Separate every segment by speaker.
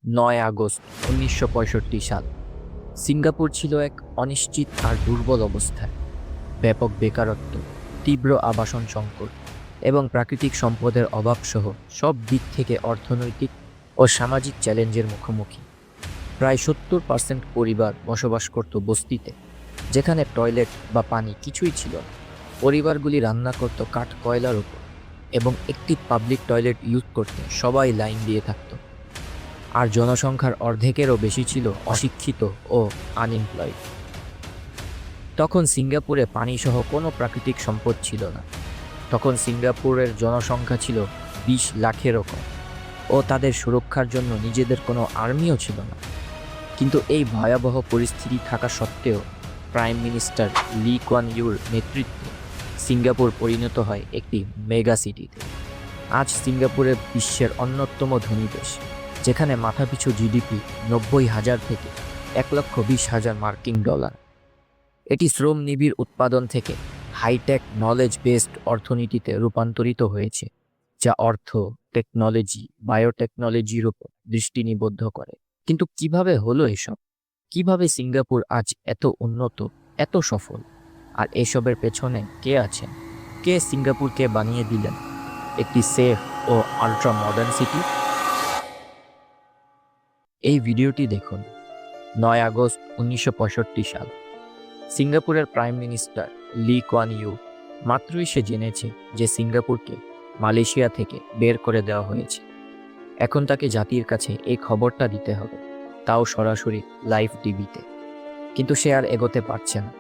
Speaker 1: 9 August 1965 সাল। Singapore ছিল এক অনিশ্চিত আর দুর্বল অবস্থায়। ব্যাপক বেকারত্ব, তীব্র আবাসন সংকট এবং প্রাকৃতিক সম্পদের অভাবসহ সব দিক থেকে অর্থনৈতিক ও সামাজিক চ্যালেঞ্জের মুখোমুখি। প্রায় 70% পরিবার বসবাস করত বস্তিতে, যেখানে টয়লেট বা পানি কিছুই ছিল না। পরিবারগুলি রান্না করত কাঠ কয়লার উপর এবং একটি পাবলিক টয়লেট ইউজ করতে সবাই লাইন দিয়ে থাকত। আর জনসংখ্যার অর্ধেকেরও বেশি ছিল অশিক্ষিত ও আনএমপ্লয়েড। তখন সিঙ্গাপুরে পানিসহ কোনো প্রাকৃতিক সম্পদ ছিল না। তখন সিঙ্গাপুরের জনসংখ্যা ছিল 20 লাখেরও কম, ও তাদের সুরক্ষার জন্য নিজেদের কোনো আর্মিও ছিল না। কিন্তু এই ভয়াবহ পরিস্থিতি থাকা সত্ত্বেও প্রাইম মিনিস্টার লি কুয়ান ইউর নেতৃত্বে সিঙ্গাপুর পরিণত হয় একটি মেগা সিটিতে। আজ সিঙ্গাপুরে বিশ্বের অন্যতম ধনী দেশ, যেখানে মাথাপিছু জিডিপি 90,000 থেকে 1,20,000 মার্কিন ডলার। এটি শ্রম নিবিড় উৎপাদন থেকে হাইটেক নলেজ বেসড অর্থনীতিতে রূপান্তরিত হয়েছে, যা অর্থ, টেকনোলজি, বায়োটেকনোলজির উপর দৃষ্টি নিবদ্ধ করে। কিন্তু কিভাবে হলো এসব? কিভাবে সিঙ্গাপুর আজ এত উন্নত, এত সফল? আর এসবের পেছনে কে আছেন? কে সিঙ্গাপুরকে বানিয়ে দিলেন একটি সেফ ও আল্ট্রা মডার্ন সিটি? এই ভিডিওটি দেখুন। 9 আগস্ট 1965 সাল। সিঙ্গাপুরের প্রাইম মিনিস্টার লি কুয়ান ইউ মাত্রই সে জেনেছে যে সিঙ্গাপুরকে মালয়েশিয়া থেকে বের করে দেওয়া হয়েছে। এখন তাকে জাতির কাছে এই খবরটা দিতে হবে, তাও সরাসরি লাইভ টিভিতে। কিন্তু সে আর এগোতে পারছে না।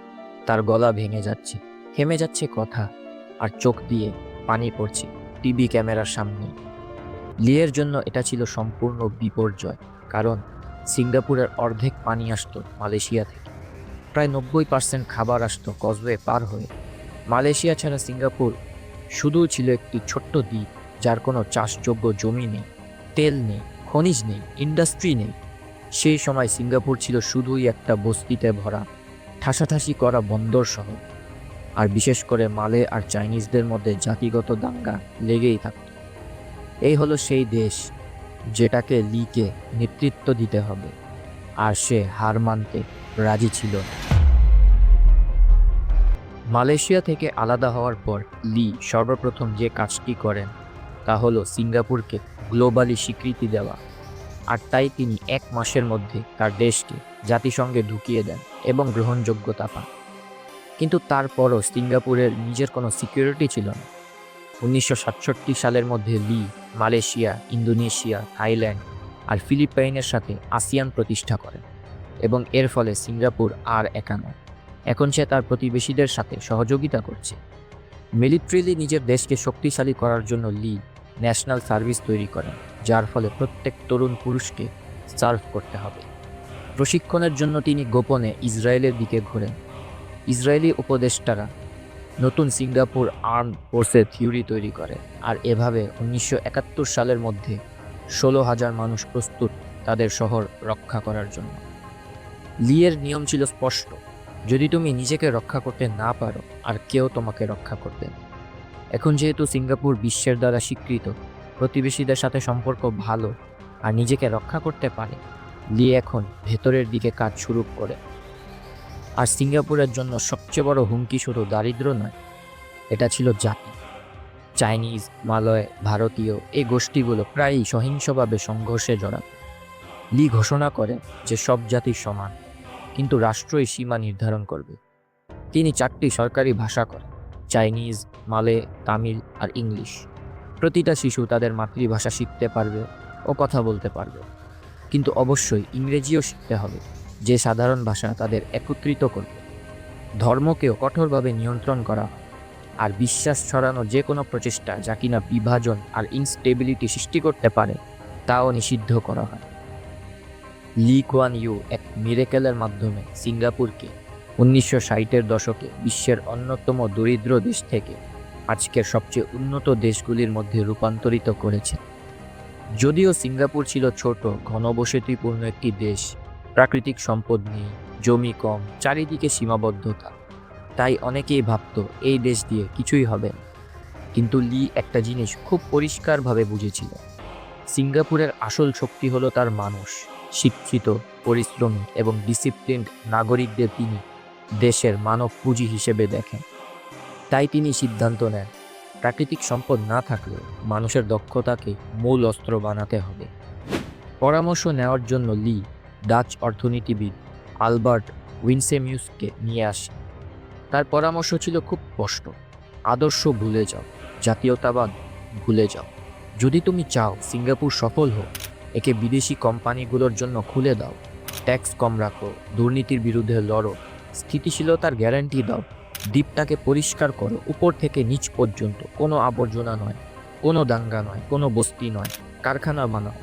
Speaker 1: তার গলা ভেঙে যাচ্ছে, থেমে যাচ্ছে কথা, আর চোখ দিয়ে পানি পড়ছে টিভি ক্যামেরার সামনে। লিয়ের জন্য এটা ছিল সম্পূর্ণ বিপর্যয়, কারণ সিঙ্গাপুরের অর্ধেক পানি আসতো মালয়েশিয়া থেকে। প্রায় 90% খাবার আসতো কজওয়ে পার হয়ে। মালয়েশিয়া ছাড়া সিঙ্গাপুর শুধু ছিল একটি ছোট্ট দ্বীপ, যার কোনো চাষযোগ্য জমি নেই, তেল নেই, খনিজ নেই, ইন্ডাস্ট্রি নেই। সেই সময় সিঙ্গাপুর ছিল শুধুই একটা বস্তিতে ভরা, ঠাসাঠাসি করা বন্দর শহর। আর বিশেষ করে মালে আর চাইনিজদের মধ্যে জাতিগত দাঙ্গা লেগেই থাকত। এই হলো সেই দেশ যেটাকে লিকে নেতৃত্ব দিতে হবে, আর সে হার মানতে রাজি ছিল না। মালয়েশিয়া থেকে আলাদা হওয়ার পর লি সর্বপ্রথম যে কাজটি করেন তা হলো সিঙ্গাপুরকে গ্লোবালি স্বীকৃতি দেওয়া। আর তাই তিনি 1 মাসের মধ্যে তার দেশকে জাতিসংঘে ঢুকিয়ে দেন এবং গ্রহণযোগ্যতা পান। কিন্তু তারপরও সিঙ্গাপুরের নিজের কোনো সিকিউরিটি ছিল না। 1967 সালের মধ্যে লি মালয়েশিয়া, ইন্দোনেশিয়া, থাইল্যান্ড আর ফিলিপাইনের সাথে আসিয়ান প্রতিষ্ঠা করেন, এবং এর ফলে সিঙ্গাপুর আর একা নয়। এখন সে তার প্রতিবেশীদের সাথে সহযোগিতা করছে। মিলিটারিলি নিজের দেশকে শক্তিশালী করার জন্য লি ন্যাশনাল সার্ভিস তৈরি করেন, যার ফলে প্রত্যেক তরুণ পুরুষকে সার্ভ করতে হবে। প্রশিক্ষণের জন্য তিনি গোপনে ইসরায়েলের দিকে ঘোরেন। ইসরায়েলি উপদেষ্টারা নতুন সিঙ্গাপুর আর্ম ফোর্সের থিওরি তৈরি করে, আর এভাবে 1971 সালের মধ্যে 16,000 মানুষ প্রস্তুত তাদের শহর রক্ষা করার জন্য। লিয়ের নিয়ম ছিল স্পষ্ট: যদি তুমি নিজেকে রক্ষা করতে না পারো, আর কেউ তোমাকে রক্ষা করবে না। এখন যেহেতু সিঙ্গাপুর বিশ্বের দ্বারা স্বীকৃত, প্রতিবেশীদের সাথে সম্পর্ক ভালো, আর নিজেকে রক্ষা করতে পারে, লি এখন ভেতরের দিকে কাজ শুরু করে। আর সিঙ্গাপুরের জন্য সবচেয়ে বড় হুমকি শুধু দারিদ্র্য নয়, এটা ছিল জাতি। চাইনিজ, মালয়, ভারতীয় এই গোষ্ঠীগুলো প্রায়ই সহিংসভাবে সংঘর্ষে জড়াত। লি ঘোষণা করেন যে সব জাতি সমান, কিন্তু রাষ্ট্রই সীমা নির্ধারণ করবে। তিনি 4টি সরকারি ভাষা করেন: চাইনিজ, মালে, তামিল আর ইংলিশ। প্রতিটা শিশু তাদের মাতৃভাষা শিখতে পারবে ও কথা বলতে পারবে, কিন্তু অবশ্যই ইংরেজিও শিখতে হবে, যে সাধারণ ভাষা তাদের একত্রিত করবে। ধর্মকেও কঠোরভাবে নিয়ন্ত্রণ করা হয়, আর বিশ্বাস ছড়ানো যে কোনো প্রচেষ্টা যা কিনা বিভাজন আর ইনস্টেবিলিটি সৃষ্টি করতে পারে, তাও নিষিদ্ধ করা হয়। লি কুয়ান ইউ এক মিরেকেলের মাধ্যমে সিঙ্গাপুরকে 1960-এর দশকে বিশ্বের অন্যতম দরিদ্র দেশ থেকে আজকের সবচেয়ে উন্নত দেশগুলির মধ্যে রূপান্তরিত করেছে। যদিও সিঙ্গাপুর ছিল ছোট, ঘনবসতিপূর্ণ একটি দেশ, প্রাকৃতিক সম্পদ নেই, জমি কম, চারিদিকে সীমাবদ্ধতা, তাই অনেকেই ভাবত এই দেশ দিয়ে কিছুই হবে না। কিন্তু লি একটা জিনিস খুব পরিষ্কারভাবে বুঝেছিল: সিঙ্গাপুরের আসল শক্তি হলো তার মানুষ। শিক্ষিত, পরিশ্রমী এবং ডিসিপ্লিনড নাগরিকদের তিনি দেশের মানব পুঁজি হিসেবে দেখেন। তাই তিনি সিদ্ধান্ত নেন, প্রাকৃতিক সম্পদ না থাকলেও মানুষের দক্ষতাকে মূল অস্ত্র বানাতে হবে। পরামর্শ নেওয়ার জন্য লি ডাচ অর্থনীতিবিদ আলবার্ট উইনসেমিউসকে নিয়ে আসেন। তার পরামর্শ ছিল খুব স্পষ্ট: আদর্শ ভুলে যাও, জাতীয়তাবাদ ভুলে যাও। যদি তুমি চাও সিঙ্গাপুর সফল হোক, একে বিদেশি কোম্পানিগুলোর জন্য খুলে দাও, ট্যাক্স কম রাখো, দুর্নীতির বিরুদ্ধে লড়ো, স্থিতিশীলতার গ্যারান্টি দাও, দ্বীপটাকে পরিষ্কার করো উপর থেকে নিচ পর্যন্ত, কোনো আবর্জনা নয়, কোনো দাঙ্গা নয়, কোনো বস্তি নয়, কারখানা বানাও,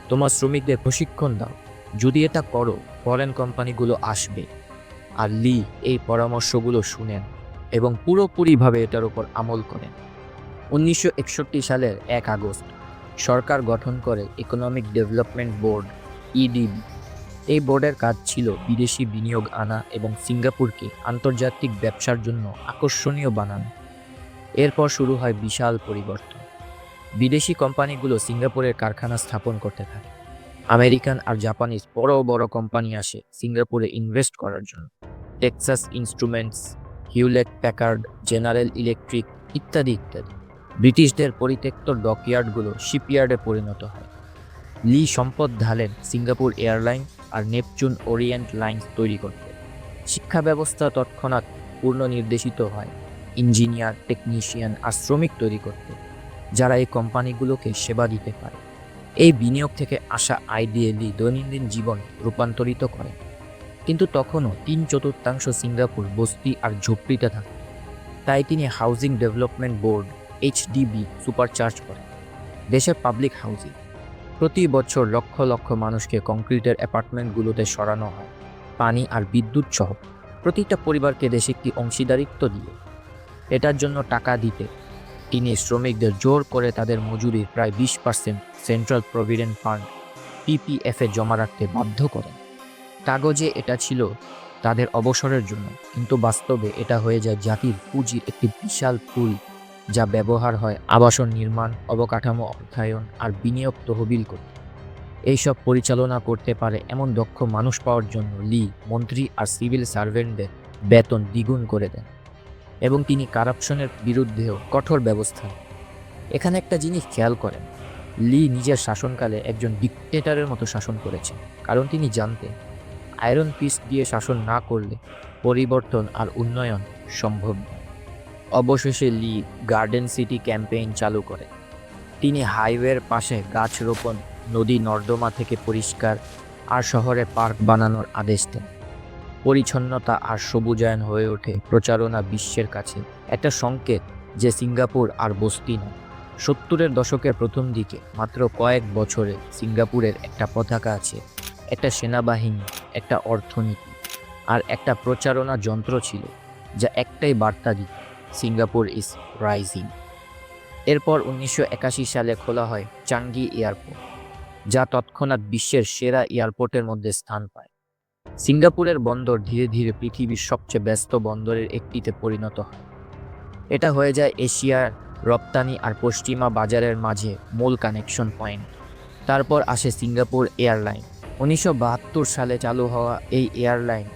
Speaker 1: তোমার শ্রমিকদের প্রশিক্ষণ দাও। যদি এটা করো, ফরেন কোম্পানিগুলো আসবে। আর লি এই পরামর্শগুলো শুনেন এবং পুরোপুরিভাবে এটার উপর আমল করেন। 1961 সালের 1 আগস্ট সরকার গঠন করে ইকোনমিক ডেভেলপমেন্ট বোর্ড, ইডিবি। এই বোর্ডের কাজ ছিল বিদেশি বিনিয়োগ আনা এবং সিঙ্গাপুরকে আন্তর্জাতিক ব্যবসার জন্য আকর্ষণীয় বানানো। এরপর শুরু হয় বিশাল পরিবর্তন। বিদেশি কোম্পানিগুলো সিঙ্গাপুরের কারখানা স্থাপন করতে থাকে। আমেরিকান আর জাপানিজ বড় বড় কোম্পানি আসে সিঙ্গাপুরে ইনভেস্ট করার জন্য। Texas instruments, Hewlett Packard, general electric ইত্যাদি ইত্যাদি। ব্রিটিশদের পরিত্যক্ত ডকইয়ার্ডগুলো শিপইয়ার্ডে পরিণত হয়। লি সম্পদ ঢালেন সিঙ্গাপুর এয়ারলাইন আর নেপচুন ওরিয়েন্ট লাইন্স তৈরি করতে। শিক্ষা ব্যবস্থা তৎক্ষণাৎ পূর্ণনির্দেশিত হয় ইঞ্জিনিয়ার, টেকনিশিয়ান আর শ্রমিক তৈরি করতে, যারা এই কোম্পানিগুলোকে সেবা দিতে পারে। এই বিনিয়োগ থেকে আসা আয় দিয়ে লি দৈনন্দিন জীবন রূপান্তরিত করে। কিন্তু তখনও 3/4 সিঙ্গাপুর বস্তি আর ঝুপড়িতে থাকে। তাই তিনি housing development board, HDB supercharge করেন। দেশের পাবলিক হাউজিং। প্রতি বছর লক্ষ লক্ষ মানুষকে কংক্রিটের অ্যাপার্টমেন্টগুলোতে সরানো হয়, পানি আর বিদ্যুৎ সহ প্রতিটা পরিবারকে দেশে একটি অংশীদারিত্ব দিয়ে। এটার জন্য টাকা দিতে তিনি শ্রমিকদের জোর করে তাদের মজুরির প্রায় 20% সেন্ট্রাল প্রভিডেন্ট ফান্ড, PPF-এ জমা রাখতে বাধ্য করেন। কাগজে এটা ছিল তাদের অবসরের জন্য, কিন্তু বাস্তবে এটা হয়ে যায় জাতির পুঁজির একটি বিশাল পুল, যা ব্যবহার হয় আবাসন নির্মাণ, অবকাঠামো অর্থায়ন আর বিনিয়োগ তহবিল করতে। এইসব পরিচালনা করতে পারে এমন দক্ষ মানুষ পাওয়ার জন্য লি মন্ত্রী আর সিভিল সার্ভেন্টদের বেতন দ্বিগুণ করে দেন এবং তিনি কারাপশনের বিরুদ্ধেও কঠোর ব্যবস্থা নেন। এখানে একটা জিনিস খেয়াল করেন, লি নিজের শাসনকালে একজন ডিক্টেটরের মতো শাসন করেছেন, কারণ তিনি জানতেন আয়রন পিস্ট দিয়ে শাসন না করলে পরিবর্তন আর উন্নয়ন সম্ভব নয়। অবশেষে লি গার্ডেন সিটি ক্যাম্পেইন চালু করে। তিনি হাইওয়ের পাশে গাছ রোপণ, নদী নর্দমা থেকে পরিষ্কার আর শহরে পার্ক বানানোর আদেশ দেন। পরিচ্ছন্নতা আর সবুজায়ন হয়ে ওঠে প্রচারণা বিশ্বের কাছে একটা সংকেত যে সিঙ্গাপুর আর বস্তি নয়। 70-এর দশকের প্রথম দিকে মাত্র কয়েক বছরে সিঙ্গাপুরের একটা পতাকা আছে, একটা সেনাবাহিনী, একটা অর্থনীতি আর একটা প্রচারণা যন্ত্র ছিল, যা একটাই বার্তা দিত: সিঙ্গাপুর ইজ রাইজিং। এরপর 1981 সালে খোলা হয় চাঙ্গি এয়ারপোর্ট, যা তৎক্ষণাৎ বিশ্বের সেরা এয়ারপোর্টের মধ্যে স্থান পায়। সিঙ্গাপুরের বন্দর ধীরে ধীরে পৃথিবীর সবচেয়ে ব্যস্ত বন্দরের একটিতে পরিণত হয়। এটা হয়ে যায় এশিয়ার রপ্তানি আর পশ্চিমা বাজারের মাঝে মূল কানেকশন পয়েন্ট। তারপর আসে সিঙ্গাপুর এয়ারলাইন। 1972 সালে চালু হওয়া এই এয়ারলাইন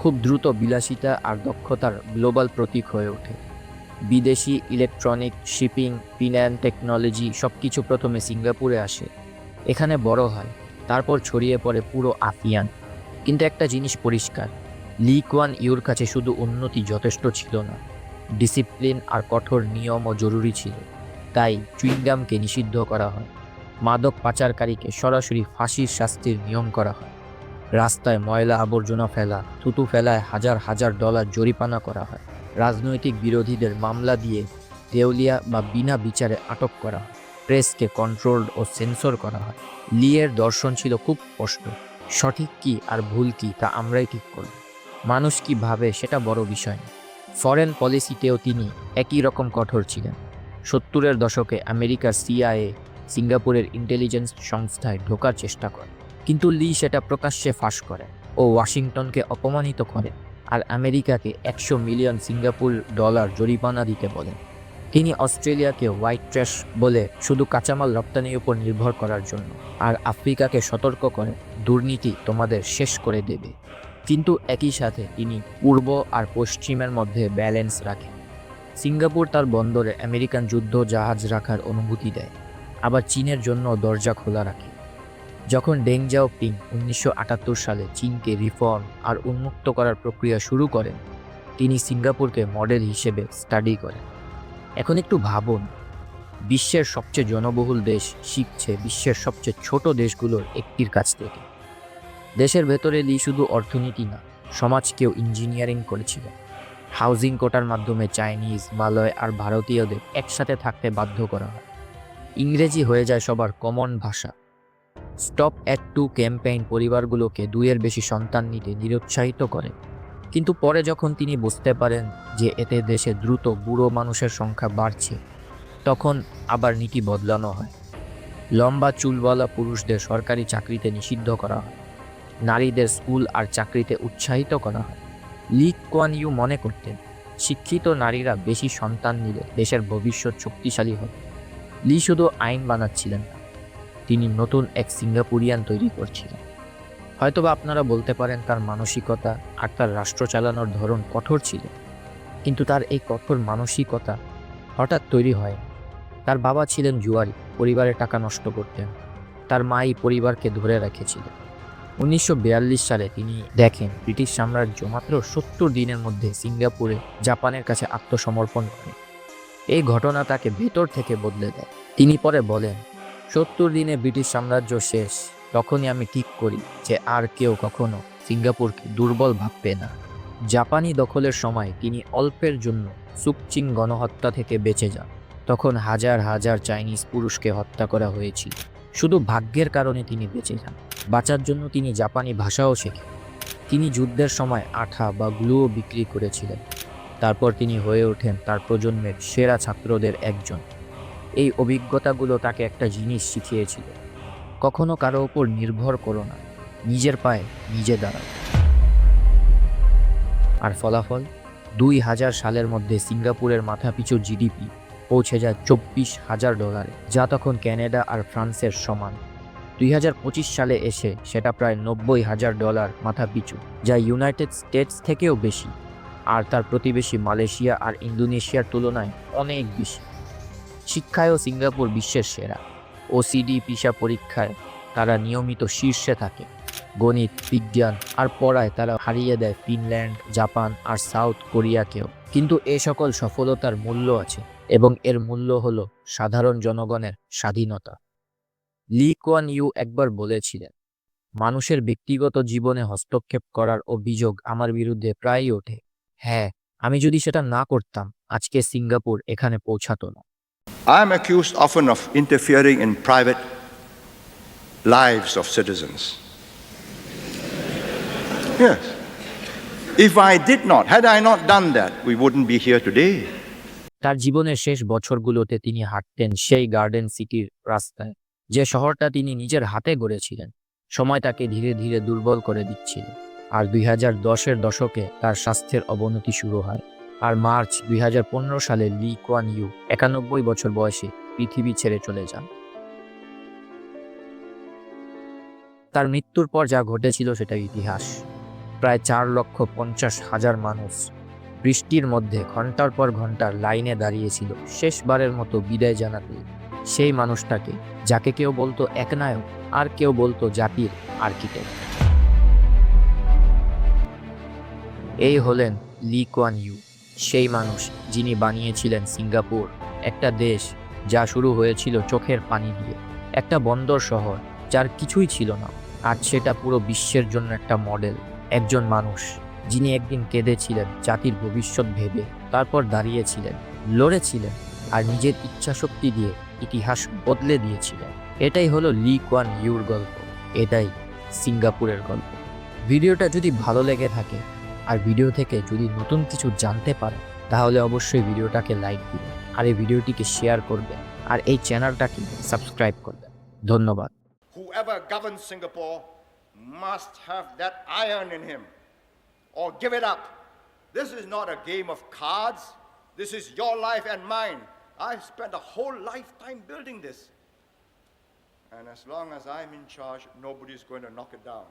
Speaker 1: খুব দ্রুত বিলাসিতা আর দক্ষতার গ্লোবাল প্রতীক হয়ে ওঠে। বিদেশি ইলেকট্রনিক, শিপিং, ফিন্যান্স, টেকনোলজি সবকিছু প্রথমে সিঙ্গাপুরে আসে, এখানে বড় হয়, তারপর ছড়িয়ে পড়ে পুরো আসিয়ান। কিন্তু একটা জিনিস পরিষ্কার, লি কুয়ান ইউর কাছে শুধু উন্নতি যথেষ্ট ছিল না, ডিসিপ্লিন আর কঠোর নিয়মও জরুরি ছিল। তাই চুইংগামকে নিষিদ্ধ করা হয়, মাদক পাচারকারীকে সরাসরি ফাঁসির শাস্তির নিয়ম করা হয়, রাস্তায় ময়লা আবর্জনা ফেলা, থুতু ফেলায় হাজার হাজার ডলার জরিমানা করা হয়, রাজনৈতিক বিরোধীদের মামলা দিয়ে দেউলিয়া বা বিনা বিচারে আটক করা হয়, প্রেসকে কন্ট্রোল ও সেন্সর করা হয়। লিয়ের দর্শন ছিল খুব স্পষ্ট: সঠিক কি আর ভুল কি তা আমরাই ঠিক করব, মানুষ কি ভাবে সেটা বড় বিষয় না। ফরেন পলিসিতেও তিনি একই রকম কঠোর ছিলেন। 70-এর দশকে আমেরিকার CIA সিঙ্গাপুরের ইন্টেলিজেন্স সংস্থায় ঢোকার চেষ্টা করে, কিন্তু লি সেটা প্রকাশ্যে ফাঁস করে ও ওয়াশিংটনকে অপমানিত করে আর আমেরিকাকে 100 মিলিয়ন সিঙ্গাপুর ডলার জরিমানা দিতে বলেন। তিনি অস্ট্রেলিয়াকে হোয়াইট ট্র্যাশ বলে শুধু কাঁচামাল রপ্তানির উপর নির্ভর করার জন্য, আর আফ্রিকাকে সতর্ক করে দুর্নীতি তোমাদের শেষ করে দেবে। কিন্তু একই সাথে তিনি পূর্ব আর পশ্চিমের মধ্যে ব্যালেন্স রাখেন। সিঙ্গাপুর তার বন্দরে আমেরিকান যুদ্ধ জাহাজ রাখার অনুমতি দেয়, আবার চীনের জন্য দরজা খোলা রাখে। যখন ডেং জিয়াওপিং 1978 সালে চীনকে রিফর্ম আর উন্মুক্ত করার প্রক্রিয়া শুরু করেন, তিনি সিঙ্গাপুরকে মডেল হিসেবে স্টাডি করেন। এখন একটু ভাবুন, বিশ্বের সবচেয়ে জনবহুল দেশ শিখছে বিশ্বের সবচেয়ে ছোট দেশগুলোর একটির কাছ থেকে। দেশের ভেতরে লি শুধু অর্থনীতি না, সমাজকেও ইঞ্জিনিয়ারিং করেছিল। হাউজিং কোটার মাধ্যমে চাইনিজ, মালয় আর ভারতীয়দের একসাথে থাকতে বাধ্য করা হয়। ইংরেজি হয়ে যায় সবার কমন ভাষা। স্টপ অ্যাট টু ক্যাম্পেইন পরিবারগুলোকে 2-এর বেশি সন্তান নিতে নিরুৎসাহিত করে। কিন্তু পরে যখন তিনি বুঝতে পারেন যে এতে দেশে দ্রুত বুড়ো মানুষের সংখ্যা বাড়ছে, তখন আবার নীতি বদলানো হয়। লম্বা চুলওয়ালা পুরুষদের সরকারি চাকরিতে নিষিদ্ধ করা হয়, নারীদের স্কুল আর চাকরিতে উৎসাহিত করা হয়। লি কুয়ান ইউ মনে করতেন, শিক্ষিত নারীরা বেশি সন্তান নিলে দেশের ভবিষ্যৎ শক্তিশালী হবে। লি শুধু আইন বানাচ্ছিলেন না, তিনি নতুন এক সিঙ্গাপুরিয়ান তৈরি করছিলেন। হয়তোবা আপনারা বলতে পারেন তার মানসিকতা আর তার রাষ্ট্র চালানোর ধরন কঠোর ছিল, কিন্তু তার এই কঠোর মানসিকতা হঠাৎ তৈরি হয়। তার বাবা ছিলেন জুয়ারি, পরিবারের টাকা নষ্ট করতেন। তার মাই পরিবারকে ধরে রেখেছিলেন। 1942 সালে তিনি দেখেন ব্রিটিশ সাম্রাজ্য মাত্র 70 দিনের মধ্যে সিঙ্গাপুরে জাপানের কাছে আত্মসমর্পণ করে। এই ঘটনা তাকে ভেতর থেকে বদলে দেয়। তিনি পরে বলেন, 70 দিনে ব্রিটিশ সাম্রাজ্য শেষ, তখনই আমি ঠিক করি যে আর কেউ কখনো সিঙ্গাপুরকে দুর্বল ভাববে না। জাপানি দখলের সময় তিনি অল্পের জন্য সুকচিং গণহত্যা থেকে বেঁচে যান। তখন হাজার হাজার চাইনিজ পুরুষকে হত্যা করা হয়েছিল। শুধু ভাগ্যের কারণে তিনি বেঁচে যান। বাঁচার জন্য তিনি জাপানি ভাষাও শেখেন। তিনি যুদ্ধের সময় আঠা বা গ্লুও বিক্রি করেছিলেন। তারপর তিনি হয়ে ওঠেন তার প্রজন্মের সেরা ছাত্রদের একজন। এই অভিজ্ঞতাগুলো তাকে একটা জিনিস শিখিয়েছিল, কখনো কারো উপর নির্ভর করো না, নিজের পায়ে নিজে দাঁড়াও। আর ফলাফল, 2000 সালের মধ্যে সিঙ্গাপুরের মাথাপিছু জিডিপি পৌঁছে যায় $24,000, যা তখন কানাডা আর ফ্রান্সের সমান। 2025 সালে এসে সেটা প্রায় $90,000 মাথাপিছু, যা ইউনাইটেড স্টেটস থেকেও বেশি, আর তার প্রতিবেশী মালয়েশিয়া আর ইন্দোনেশিয়ার তুলনায় অনেক বেশি। শিক্ষায়ও সিঙ্গাপুর বিশ্বের সেরা। ওসিডি পিসা পরীক্ষায় তারা নিয়মিত শীর্ষে থাকে। গণিত, বিজ্ঞান আর পড়ায় তারা হারিয়ে দেয় ফিনল্যান্ড, জাপান আর সাউথ কোরিয়াকেও। কিন্তু এ সকল সফলতার মূল্য আছে, এবং এর মূল্য হলো সাধারণ জনগণের স্বাধীনতা। লি কুয়ান ইউ একবার বলেছিলেন, মানুষের ব্যক্তিগত জীবনে হস্তক্ষেপ করার অভিযোগ আমার বিরুদ্ধে প্রায়ই ওঠে। হ্যাঁ, আমি যদি সেটা না করতাম, আজকে সিঙ্গাপুর এখানে পৌঁছাতো না।
Speaker 2: I am accused often of interfering in private lives of citizens. Yes. If I did not, had I not done that, we wouldn't be here today.
Speaker 1: তার জীবনের শেষ বছরগুলোতে তিনি হাঁটতেন সেই গার্ডেন সিটির রাস্তায়, যে শহরটা তিনি নিজের হাতে গড়েছিলেন। সময় তাকে ধীরে ধীরে দুর্বল করে দিচ্ছিল, আর 2010-এর দশকে তার স্বাস্থ্যের অবনতি শুরু হয়। আর মার্চ 2015 সালে লি কুয়ান ইউ 91 বছর বয়সে পৃথিবী ছেড়ে চলে যান। তার মৃত্যুর পর যা ঘটেছিল সেটা ইতিহাস। প্রায় 4,50,000 মানুষ বৃষ্টির মধ্যে ঘন্টার পর ঘন্টা লাইনে দাঁড়িয়েছিল শেষবারের মতো বিদায় জানাতে সেই মানুষটাকে, যাকে কেউ বলতো একনায়ক আর কেউ বলতো জাতির আর্কিটেক্ট। এই হলেন লি কুয়ান ইউ, সেই মানুষ যিনি বানিয়েছিলেন সিঙ্গাপুর, একটা দেশ যা শুরু হয়েছিল চোখের পানি দিয়ে, একটা বন্দর শহর যার কিছুই ছিল না, আজ সেটা পুরো বিশ্বের জন্য একটা মডেল। একজন মানুষ যিনি একদিন কেঁদেছিলেন জাতির ভবিষ্যৎ ভেবে, তারপর দাঁড়িয়েছিলেন, লড়েছিলেন, আর নিজের ইচ্ছাশক্তি দিয়ে ইতিহাস বদলে দিয়েছিলেন। এটাই হলো লি কুয়ান ইউর গল্প, এটাই সিঙ্গাপুরের গল্প। ভিডিওটা যদি ভালো লেগে থাকে আর ভিডিও থেকে যদি নতুন কিছু জানতে পারেন, তাহলে অবশ্যই ভিডিওটাকে লাইক দিবেন, আর এই ভিডিওটিকে শেয়ার করবেন, আর এই চ্যানেলটাকে সাবস্ক্রাইব করবেন। ধন্যবাদ।
Speaker 2: Whoever governs Singapore must have that iron in him or give it up. This is not a game of cards. This is your life and mine. I've spent a whole lifetime building this. And as long as I'm in charge, nobody's going to knock it down.